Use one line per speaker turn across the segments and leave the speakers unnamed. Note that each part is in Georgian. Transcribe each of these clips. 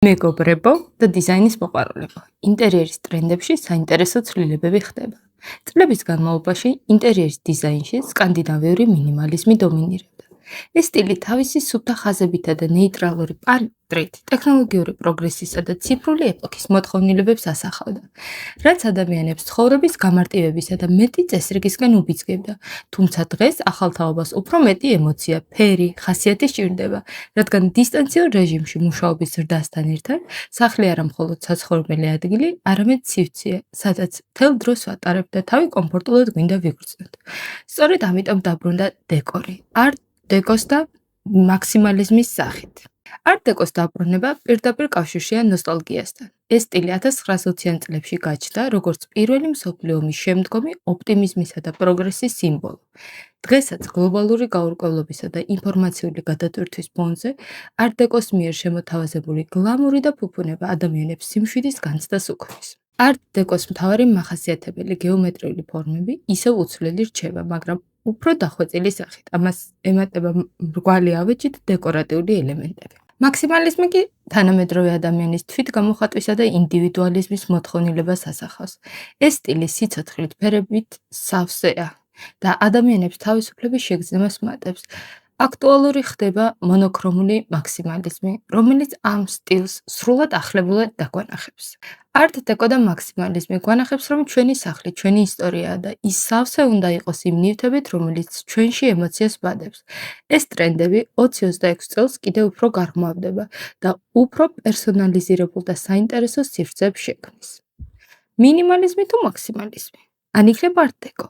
მეგობრებო და დიზაინის მოყვარულებო, ინტერიერის ტრენდებში საინტერესო ცვლილებები ხდება. წლების განმავლობაში ინტერიერის დიზაინში სკანდინავიური მინიმალიზმი დომინირებდა. ეს სტილი თავისი სუფთა ხაზებითა და ნეიტრალური პორტრეტით ტექნოლოგიური პროგრესისა და ციფრული ეპოქის მოთხოვნილებებს ასახავდა, რაც ადამიანებს ცხოვრების გამარტივებისა და მეტი წესრიგისკენ უბიძგებდა. თუმცა დღეს ახალ თაობას უფრო მეტი ემოცია, ფერი, ხასიათი სჭირდება, რადგან დისტანციურ რეჟიმში მუშაობის ზრდასთან ერთად სახლი არა მხოლოდ საცხოვრებელი ადგილი, არამედ სივრცეა, სადაც მთელ დროს ვატარებთ და თავი კომფორტულად გვინდა ვიგრძნოთ. სწორედ ამიტომ დაბრუნდა დეკორი, art-დეკოს და მაქსიმალიზმის სახით. art-დეკოს დაბრუნება პირდაპირ კავშირშია ნოსტალგიასთან. ეს სტილი 1920-იან წლებში გაჩნდა, როგორც პირველი მსოფლიო ომის შემდგომი ოპტიმიზმისა და პროგრესის სიმბოლო. დღესაც გლობალური გაურკვევლობისა და ინფორმაციული გადატვირთვის ფონზე art-დეკოს მიერ შემოთავაზებული გლამური და ფუფუნება ადამიანებს სიმშვიდის განცდას უქმნის. art-დეკოს მთავარი მახასიათებელი გეომეტრიული ფორმები ისევ უცვლელი რჩება, მაგრამ უფრო დახვეწილი სახით. ამას ემატება მრგვალი ავეჯით დეკორატიული ელემენტები. მაქსიმალიზმი კი თანამედროვე ადამიანის თვითგამოხატვისა და ინდივიდუალიზმის მოთხოვნილებას ასახავს. ეს სტილი სიცოცხლით, ფერებით სავსეა და ადამიანებს თავისუფლების შეგრძნებას მატებს. აქტუალური ხდება მონოქრომული მაქსიმალიზმი, რომელიც ამ სტილს სრულად ახლებულად დაგვანახებს. art-დეკო და მაქსიმალიზმი გვანახებს, რომ ჩვენი სახლი ჩვენი ისტორიაა და ის სავსე უნდა იყოს იმ ნივთებით, რომელიც ჩვენში ემოციას ბადებს. ეს ტრენდები 20-26 წელს კიდევ უფრო გაღრმავდება და უფრო პერსონალიზირებულ და საინტერესო სივრცეებს შექმნის. მინიმალიზმი თუ მაქსიმალიზმი? ან იქნება art-დეკო?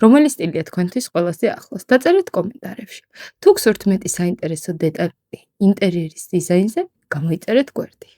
რომელი სტილია თქვენთვის ყველაზე ახლოს? დაწერეთ კომენტარებში. თუ გსურთ მეტი საინტერესო დეტალი ინტერიერის დიზაინზე, გამოიწერეთ გვერდი.